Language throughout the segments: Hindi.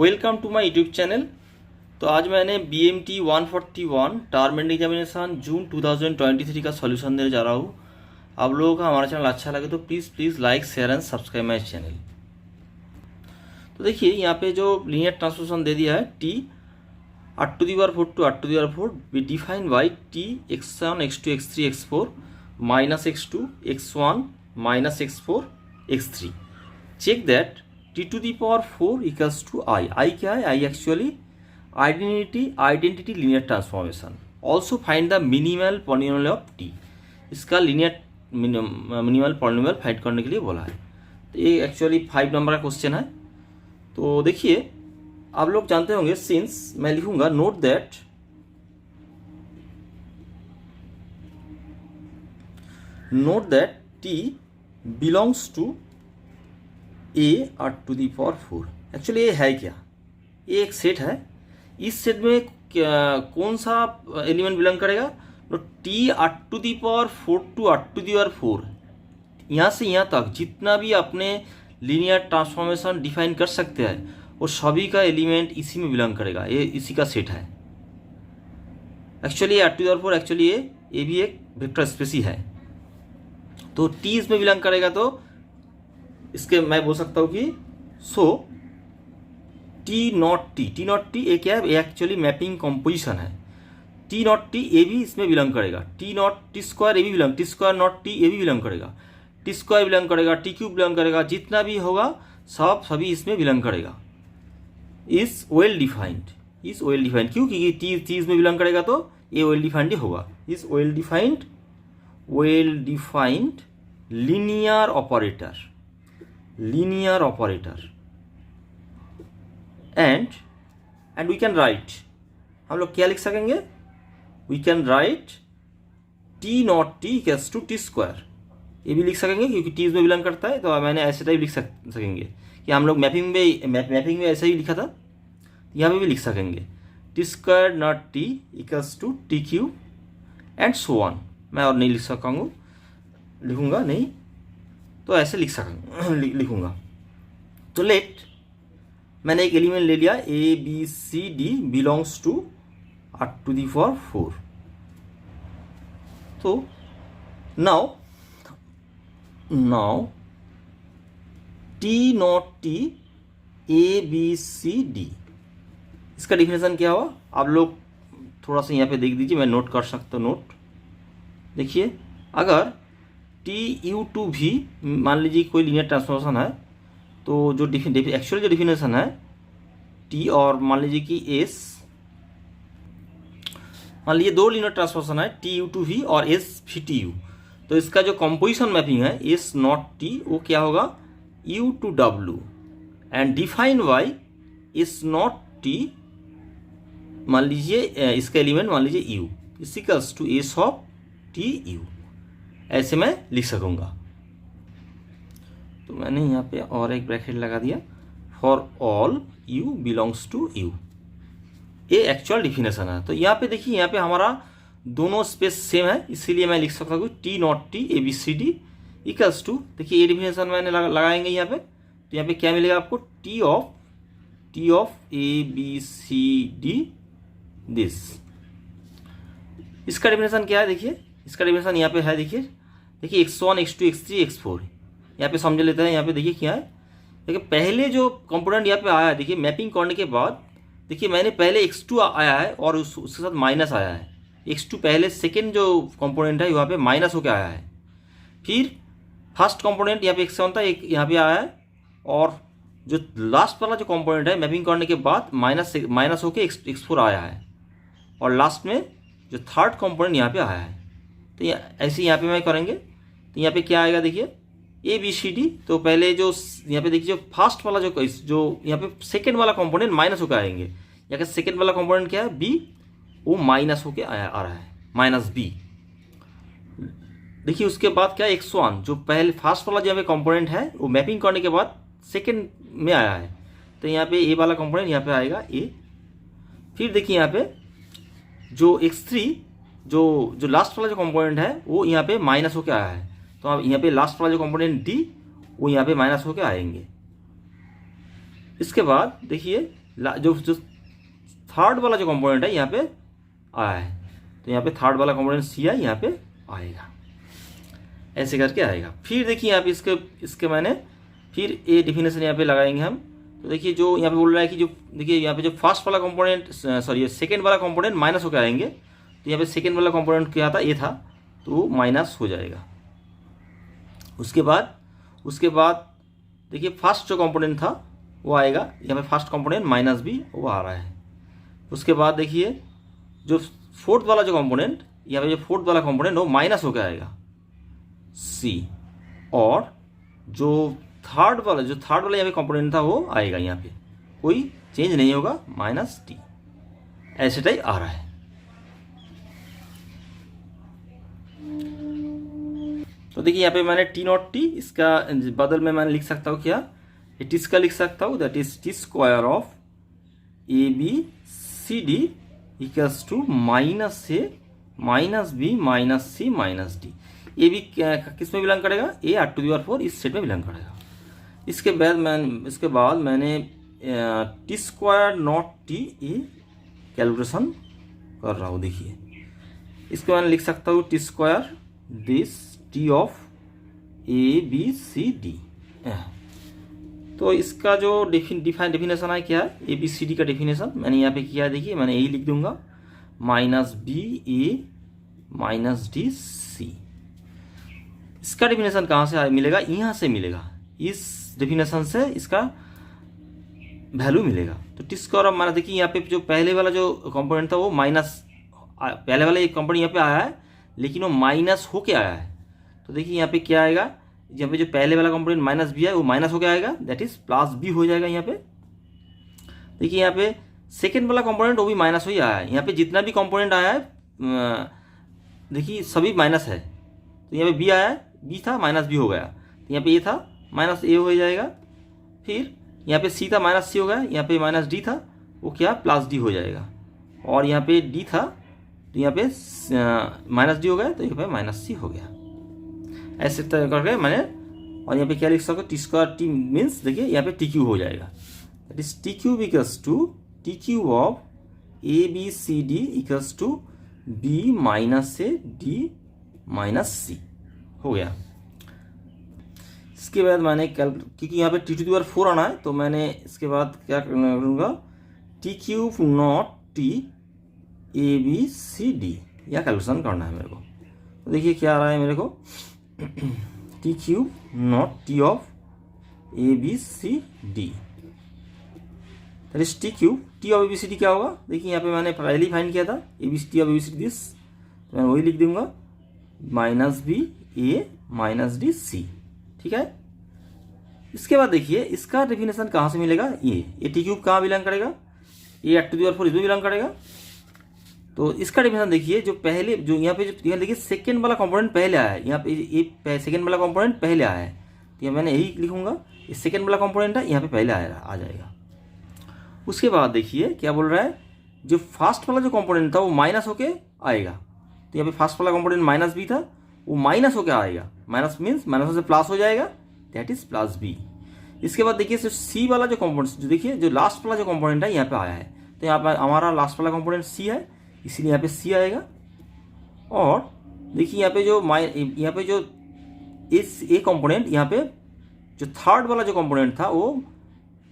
Welcome to my YouTube channel. तो आज मैंने BMT 141 term end examination June 2023 का सॉल्यूशन देने जा रहा हूँ। आप लोगों का हमारा चैनल अच्छा लगे तो please like share and subscribe my channel. तो देखिए यहाँ पे जो लीनियर ट्रांसफॉर्मेशन दे दिया है t r⁴ to r⁴ be defined by t x1 x2 x3 x4 minus x2 x1 minus x4 x3। Check that t⁴ equals to i क्या है? i actually identity linear transformation. Also find the minimal polynomial of t। इसका लीनियर मिनिमल पॉलिनोमियल फाइंड करने के लिए बोला है। तो ये एक्चुअली 5 नंबर का क्वेश्चन है। तो देखिए आप लोग जानते होंगे, सिंस मैं लिखूंगा note that t belongs to a⁴। Actually ये है क्या? ये एक सेट है। इस सेट में कौन सा एलिमेंट बिलोंग करेगा? तो t⁴ टू r⁴ यहाँ से यहाँ तक जितना भी अपने लीनियर ट्रांसफॉर्मेशन डिफाइन कर सकते हैं वो सभी का एलिमेंट इसी में बिलोंग करेगा। ये इसी का सेट है। एक्चुअली r⁴ एक्चुअली ये भी एक वेक्टर स्पेस ही है। तो t इसमें बिलोंग करेगा तो इसके मैं बोल सकता हूँ कि सो t⁴ ये क्या है? एक्चुअली मैपिंग कंपोजिशन है। t⁴ ये भी इसमें बिलोंग करेगा। t² ये भी बिलोंग, t²⁴ ये भी बिलोंग करेगा, t² बिलोंग करेगा, t³ बिलोंग करेगा, जितना भी होगा सभी इसमें बिलोंग करेगा। इज वेल डिफाइंड क्यों? क्योंकि t इसमें बिलोंग करेगा तो ये वेल डिफाइंड ही होगा। Is well defined linear operator and we can write, हम लोग क्या लिख सकेंगे? We can write t⁴ equals to t²। ये भी लिख सकेंगे क्योंकि t इसमें बिलोंग करता है। तो मैंने ऐसे टाइप लिख सकेंगे कि हम लोग मैपिंग में ऐसे ही लिखा था, यहाँ पे भी लिख सकेंगे t²⁴ equals to t³ and so on. मैं और नहीं लिखूंगा नहीं, तो ऐसे लिखूंगा। तो लेट मैंने एक एलिमेंट ले लिया ABCD बिलोंग्स टू r⁴। तो नाउ t⁴ ABCD इसका डिफिनेशन क्या हुआ? आप लोग थोड़ा सा यहाँ पे देख दीजिए, मैं नोट कर सकता हूँ। नोट देखिए, अगर TU2 भी मान लीजिए कोई लीनियर ट्रांसफॉर्मेशन है, तो जो एक्चुअली जो डिफिनेशन है T और मान लीजिए कि S, मान लीजिए दो लीनियर ट्रांसफॉर्मेशन है TU2V और SVTU। तो इसका जो कंपोजिशन मैपिंग है S⁴T वो क्या होगा? U2W and define by S⁴T, मान लीजिए इसका एलिमेंट मान लीजिए U इक्वल्स टू S⁴TU। ऐसे मैं लिख सकूंगा। तो मैंने यहाँ पे और एक ब्रैकेट लगा दिया, for all U belongs to U। ये एक्चुअल डिफिनेशन है। तो यहाँ पे देखिए, यहाँ पे हमारा दोनों स्पेस सेम है, इसीलिए मैं लिख सकता हूँ t⁴ ABCD इक्वल्स टू, देखिए ये डिफिनेशन मैंने लगाएंगे यहाँ पे। तो यहाँ पे क्या मिलेगा आपको? t of ABCD this. इसका डिफिनेशन क्या है? देखिए इसका डिफिनेशन यहाँ पे है। देखिए x1 x2 x3 x4 यहाँ पे समझ लेते हैं। यहाँ पे देखिए क्या है? देखिए पहले जो कंपोनेंट यहाँ पे आया है, देखिए मैपिंग करने के बाद देखिए मैंने पहले x2 आया है और उसके साथ माइनस आया है। x2 पहले सेकेंड जो कंपोनेंट है वहाँ पे माइनस होकर आया है। फिर फर्स्ट कंपोनेंट यहाँ पे x1 था, एक यहाँ पे आया है, और जो लास्ट वाला जो कंपोनेंट है मैपिंग करने के बाद माइनस होकर x4 आया है, और लास्ट में जो थर्ड कंपोनेंट यहाँ पे आया है। तो ऐसे यहाँ पे मैं करेंगे तो यहाँ पे क्या आएगा? देखिए ABCD। तो पहले जो यहाँ पे देखिए जो फर्स्ट वाला जो यहाँ पे सेकेंड वाला कंपोनेंट माइनस होकर आएंगे। यहाँ का सेकेंड वाला कंपोनेंट क्या है? B, वो माइनस होके आ रहा है, -B। देखिए उसके बाद क्या है? x1 जो पहले फर्स्ट वाला जो कंपोनेंट है वो मैपिंग करने के बाद सेकेंड में आया है। तो यहाँ पे A वाला कंपोनेंट यहाँ पे आएगा A। फिर देखिए यहाँ पे जो x3 जो लास्ट वाला जो कंपोनेंट है वो यहाँ पे माइनस होके आया है। तो अब यहाँ पे लास्ट वाला जो कंपोनेंट D वो यहाँ पे माइनस होके आएंगे। इसके बाद देखिए जो जो थर्ड वाला जो कंपोनेंट है यहाँ पे आया है, तो यहाँ पे थर्ड वाला कंपोनेंट सी आई यहाँ पे आएगा, ऐसे करके आएगा। फिर देखिए यहाँ पे इसके मैंने फिर ए डिफिनेशन यहाँ पे लगाएंगे हम। तो देखिए जो यहाँ पे बोल रहा है कि जो देखिए यहाँ पे जो फर्स्ट वाला कंपोनेंट सॉरी सेकेंड वाला कंपोनेंट माइनस होकर आएंगे, तो यहाँ पे सेकेंड वाला कंपोनेंट क्या था, ए था, तो वो माइनस हो जाएगा। उसके बाद देखिए फर्स्ट जो कंपोनेंट था वो आएगा, यहाँ पे फर्स्ट कंपोनेंट माइनस बी वो आ रहा है। उसके बाद देखिए जो फोर्थ वाला जो कंपोनेंट, यहाँ पे जो फोर्थ वाला कंपोनेंट वो माइनस होकर आएगा सी, और जो थर्ड वाला यहाँ पे कंपोनेंट था वो आएगा, यहाँ पे कोई चेंज नहीं होगा, माइनस टी, ऐसे टाइप आ रहा है। तो देखिए यहाँ पे मैंने टी नॉट टी, इसका बदल में मैंने लिख सकता हूँ क्या, टी का लिख सकता हूँ, that is T square of A B C D equals to minus A minus B minus C minus D. A B किस में बिलोंग करेगा, A R to the power 4 इस सेट में बिलोंग करेगा। इसके बाद मैंने T square not T A calculation कर रहा हूँ। देखिए इसको मैंने लिख सकता हूँ T square this T of A B C D. तो इसका जो डेफिनेशन है क्या है, ए बी सी डी का डेफिनेशन मैंने यहाँ पे किया है। देखिए मैंने यही लिख दूंगा, minus B A minus D सी। इसका डेफिनेशन कहाँ से मिलेगा, यहाँ से मिलेगा, इस डेफिनेशन से इसका वैल्यू मिलेगा। तो टी स्क्वायर ऑफ माना, देखिए यहाँ पे जो पहले वाला जो कंपोनेंट था वो माइनस, पहले वाला एक कंपोनेंट यहाँ पे आया है लेकिन वो माइनस होके आया है। तो देखिए यहाँ पे क्या आएगा, यहाँ पे जो पहले वाला कंपोनेंट माइनस बी है वो माइनस होके आएगा, दैट इज प्लस बी हो जाएगा। यहाँ पे देखिए यहाँ पे सेकेंड वाला कंपोनेंट वो भी माइनस हो ही आया है। यहाँ पे जितना भी कंपोनेंट आया है देखिए सभी माइनस है। तो यहाँ पे बी आया है, बी था माइनस बी हो गया, तो यहाँ पे ए था माइनस ए हो जाएगा। फिर यहाँ पे सी था माइनस सी हो गया, यहाँ पे माइनस डी था वो क्या प्लस डी हो जाएगा, और यहाँ पे डी था तो यहाँ पे माइनस डी हो गया, तो यहाँ पे माइनस सी हो गया। ऐसे तरह करके मैंने, और यहाँ पे क्या लिख सकते हो, टी स्क्वायर टी मीन्स देखिए यहाँ पे टी क्यू हो जाएगा, that is T cube equals to T cube of A B C D equals to B minus A D minus C हो गया। इसके बाद मैंने क्योंकि यहाँ पे टी टू दी पावर 4 आना है, तो मैंने इसके बाद क्या करूँगा, T cube not T A B C D या कैलकुलेशन करना है मेरे को। तो देखिए क्या आ रहा है मेरे को, T cube not T of A B C D, that is T cube T of A B C D क्या होगा। देखिए यहाँ पे मैंने पहले ही फाइंड किया था A B C T of A B C D this, तो मैं वही लिख दूंगा minus B A minus D C, ठीक है। इसके बाद देखिए इसका डेफिनेशन कहाँ से मिलेगा, ये टी क्यूब कहाँ बिलोंग करेगा, ए एट टू दी पावर 4 इसमें बिलोंग करेगा। तो इसका डेफिनेशन देखिए, जो पहले जो यहाँ पे जो देखिए सेकेंड वाला कंपोनेंट पहले आया है, यहाँ पे ये सेकेंड वाला कंपोनेंट पहले आया है, तो ये मैंने यही लिखूंगा, ये सेकेंड वाला कंपोनेंट है यहाँ पे पहले आ जाएगा। उसके बाद देखिए क्या बोल रहा है, जो फर्स्ट वाला जो कंपोनेंट था वो माइनस होके आएगा, तो यहाँ पे फर्स्ट वाला कंपोनेंट माइनस बी था वो माइनस होके आएगा, माइनस मीन्स माइनस से प्लस हो जाएगा, दैट इज प्लस बी। इसके बाद देखिए सी वाला जो कंपोनेंट, जो देखिए जो लास्ट वाला जो कंपोनेंट है यहाँ पे आया है, तो यहाँ पे हमारा लास्ट वाला कंपोनेंट सी है, इसीलिए यहाँ पे सी आएगा। और देखिए यहाँ पे जो इस ए कंपोनेंट, यहाँ पे जो थर्ड वाला जो कंपोनेंट था वो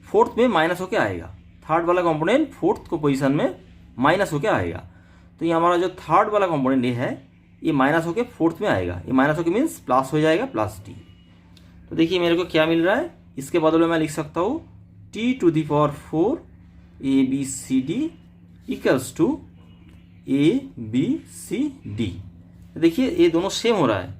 फोर्थ में माइनस होके आएगा, थर्ड वाला कंपोनेंट फोर्थ को पोजीशन में माइनस होके आएगा। तो ये हमारा जो थर्ड वाला कंपोनेंट ये है ये माइनस होके फोर्थ में आएगा, ये माइनस होके मीन्स प्लस हो जाएगा, प्लस टी। तो देखिए मेरे को क्या मिल रहा है, इसके बदले में मैं लिख सकता हूँ T to the power 4 A B C D equals to A B C D. देखिए ये दोनों सेम हो रहा है,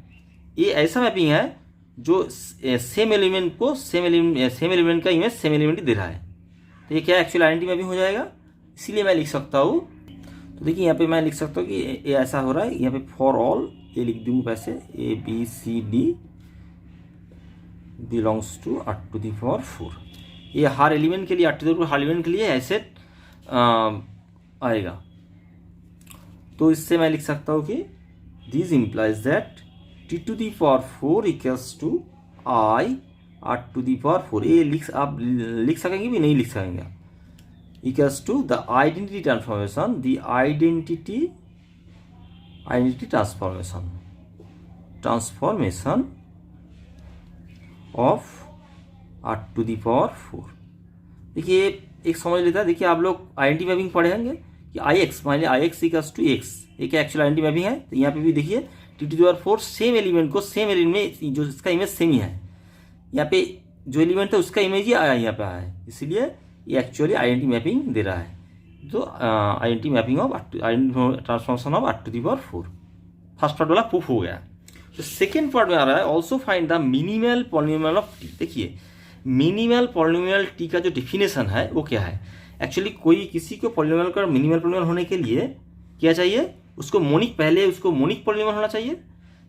ये ऐसा मैपिंग है जो सेम एलिमेंट को सेम एलिमेंट का इमेज सेम एलिमेंट ही दे रहा है। तो ये क्या एक्चुअल आइडेंटिटी मैपिंग हो जाएगा, इसीलिए मैं लिख सकता हूँ। तो देखिए यहाँ पे मैं लिख सकता हूँ कि ये ऐसा हो रहा है, यहाँ पे फॉर ऑल ये लिख दूंगा वैसे, A B C D belongs to R to the power 4। ये हर एलिमेंट के लिए, आर टू दी पावर हर एलिमेंट के लिए ऐसे आएगा। तो इससे मैं लिख सकता हूँ कि this implies that T to the power 4 equals to I R to the power 4। ये आप लिख सकेंगे भी नहीं लिख सकेंगे, equals to the identity transformation, the identity transformation of r⁴। देखिए एक समझ लेता है, देखिए आप लोग आइडेंटिटी मैपिंग पढ़े होंगे कि Ix, मान लिया Ix इक्वल्स टू x, एक एक्चुअल आइडेंटिटी मैपिंग है। तो यहाँ पे भी देखिए t⁴ सेम एलिमेंट को सेम एलिमेंट में जो इसका इमेज सेम ही है, यहाँ पे जो एलिमेंट था उसका इमेज ही आया यहाँ पे आया है, इसीलिए ये एक्चुअली आइडेंटिटी मैपिंग दे रहा है। तो identity mapping of identity transformation of r⁴ first part वाला प्रूफ हो गया। तो सेकेंड पार्ट में आ रहा है also find the minimal polynomial of T. देखिए मिनिमल पॉलिनोमियल टी का जो डिफिनेशन है वो क्या है, एक्चुअली कोई किसी को पॉलिनोमियल का मिनिमल पॉलिनोमियल होने के लिए क्या चाहिए, उसको मोनिक, पहले उसको मोनिक पॉलिनोमियल होना चाहिए,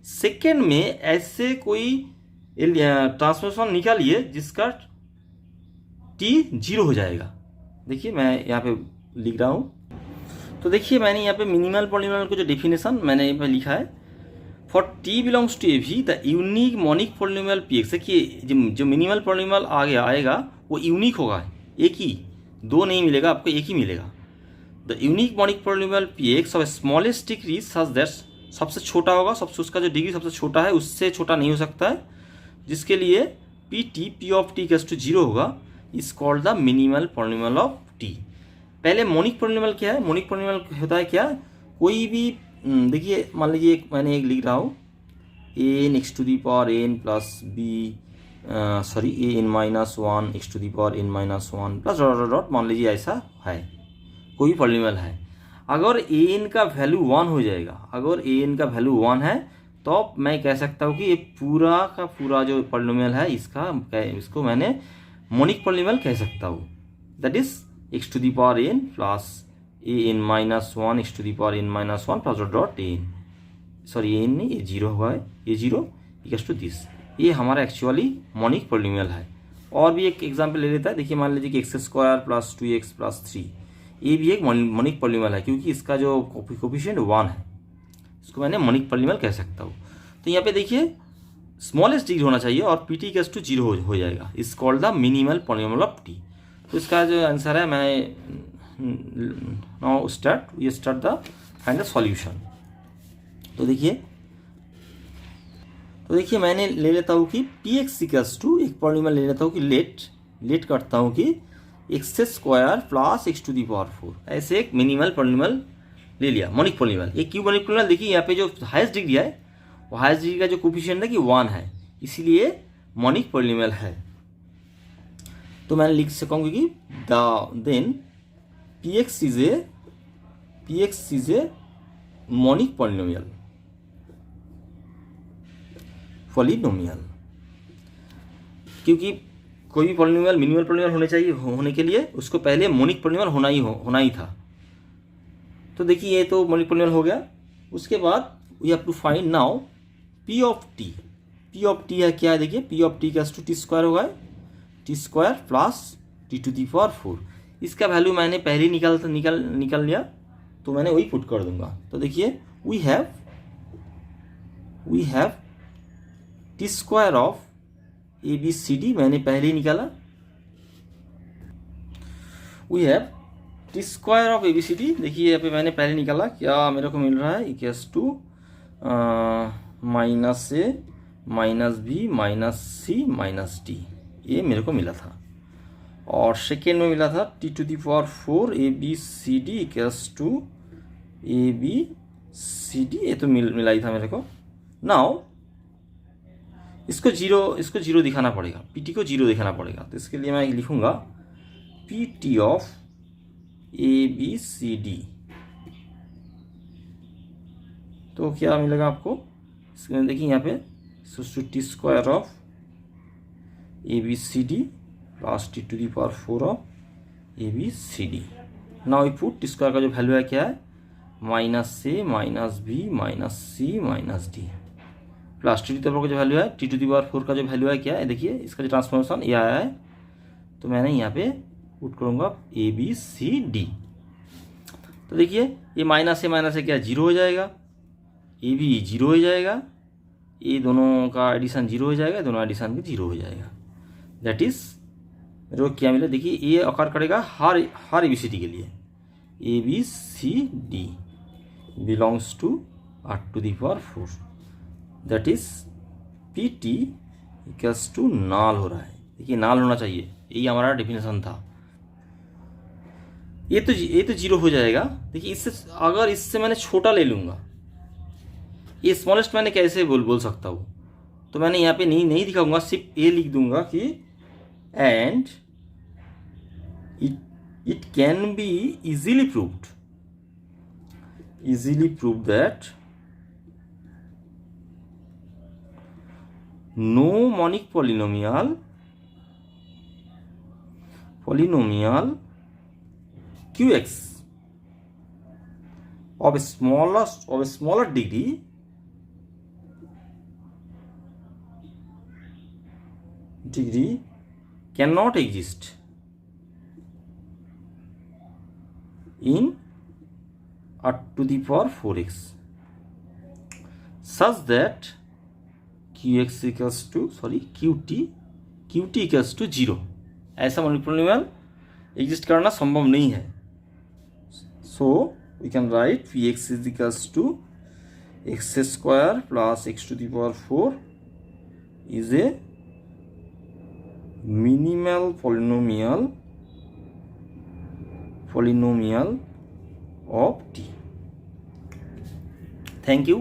सेकेंड में ऐसे कोई ट्रांसफॉर्मेशन निकालिए जिसका टी 0 हो जाएगा। देखिए मैं यहाँ पे लिख रहा हूँ, तो देखिए मैंने यहाँ पे मिनिमल पॉलिनोमियल को जो डिफिनेशन मैंने यहाँ पे लिखा है, for T belongs to A भी the unique monic polynomial P X. देखिए जो मिनिमल पॉलिनोमियल आएगा वो यूनिक होगा, एक ही, दो नहीं मिलेगा आपको, एक ही मिलेगा। The unique monic polynomial P X of smallest degree such that, सबसे छोटा होगा, सबसे उसका जो डिग्री सबसे छोटा है उससे छोटा नहीं हो सकता है, जिसके लिए P of T equals to 0 होगा, is called the minimal polynomial of T. पहले मोनिक पॉलिनोमियल क्या है, मोनिक पॉलिनोमियल होता है क्या, कोई भी देखिए मान लीजिए मैंने एक लिख रहा हूँ a x to the power n plus B sorry a n minus 1 x to the power n minus 1 plus dot dot, मान लीजिए ऐसा है कोई पॉलिनोमियल है। अगर a n का वैल्यू 1 हो जाएगा, अगर a n का वैल्यू 1 है तो मैं कह सकता हूँ कि ये पूरा का पूरा जो पॉलिनोमियल है इसको मैंने मोनिक पॉलिनोमियल कह सकता हूँ, that is x to the power n plus a n minus 1 x to the power n minus 1 plus dot dot a n, sorry a n नहीं, ये 0 होगा, ये 0 इक्वल्स टू दिस, ये हमारा एक्चुअली मोनिक पॉलिनोमियल है। और भी एक एग्जांपल ले लेता है, देखिए मान लीजिए कि x² प्लस 2x प्लस 3, ये भी एक मोनिक पॉलिनोमियल है क्योंकि इसका जो कोफिशिएंट 1 है, इसको मैंने मोनिक पॉलिनोमियल कह सकता हूँ। तो यहाँ पे देखिए स्मॉलेस्ट डिग्री होना चाहिए और pt इक्वल्स टू 0 हो जाएगा, is called the minimal polynomial of t। तो इसका जो आंसर है, मैं now start the find the solution. तो देखिए मैंने ले लेता हूँ कि px इक्वल्स टू, एक पॉलिनोमियल ले लेता हूँ कि लेट करता हूँ कि x² plus x to the power 4, ऐसे एक मिनिमल पॉलिनोमियल ले लिया, मोनिक पॉलिनोमियल। एक क्यों मोनिक पॉलिनोमियल, देखिए यहाँ पे जो हाईएस्ट डिग्री है वो हाईएस्ट डिग्री का जो कोफिशिएंट है कि 1 है, इसीलिए मोनिक पॉलिनोमियल है। तो मैंने लिख सकूँगी कि then px is a monic polynomial, क्योंकि कोई भी पॉलिनोमियल मिनिमल पॉलिनोमियल होने के लिए उसको पहले मोनिक पॉलिनोमियल होना ही था। तो देखिए ये तो मोनिक पॉलिनोमियल हो गया। उसके बाद we have to find now p of t। p of t है क्या है, देखिए p of t equals to t² होगा, t² plus t to the power 4। इसका वैल्यू मैंने पहले ही निकाल लिया, तो मैंने वही पुट कर दूंगा। तो देखिए we have t² of ABCD मैंने पहले ही निकाला, we have t² of ABCD। देखिए यहाँ पे मैंने पहले निकाला, क्या मेरे को मिल रहा है, equals to minus a minus b minus c minus d, ये मेरे को मिला था। और सेकेंड में मिला था t to the power 4 ABCD equals to ABCD, ये तो मिला ही था मेरे को। नाउ इसको जीरो दिखाना पड़ेगा, pt को 0 दिखाना पड़ेगा। तो इसके लिए मैं लिखूंगा pt ऑफ ABCD, तो क्या मिलेगा आपको, इसमें देखिए यहाँ पे t² of ABCD plus t to the power 4 of ABCD। Now we put t² का जो वैल्यू है क्या है, minus a minus b minus c minus d plus t to the power का जो वैल्यू है, t टू दी पावर 4 का जो वैल्यू है क्या है, देखिए इसका जो ट्रांसफॉर्मेशन ये आया है, तो मैंने यहाँ पे पुट करूँगा ABCD। तो देखिए ये माइनस से क्या 0 हो जाएगा, ये भी 0 हो जाएगा, ये दोनों का एडिशन 0 हो जाएगा, दोनों एडिशन के 0 हो जाएगा, दैट इज मेरे को क्या मिला, देखिए ये आकार करेगा हर ABCD के लिए, ABCD belongs to R⁴, that is PT equals to null हो रहा है। देखिए नाल होना चाहिए, यही हमारा डेफिनेशन था। ये तो 0 हो जाएगा। देखिए इससे अगर इससे मैंने छोटा ले लूँगा, ये स्मॉलेस्ट मैंने कैसे बोल सकता हूँ, तो मैंने यहाँ पे नहीं दिखाऊंगा, सिर्फ ये लिख दूंगा कि and it can be easily proved that no monic polynomial QX of a smaller degree cannot exist in R⁴x such that QT equals to 0। ऐसा पॉलिनोमियल एग्जिस्ट करना संभव नहीं है। So we can write Px is equals to x² plus x⁴ is a minimal polynomial of T। Thank you.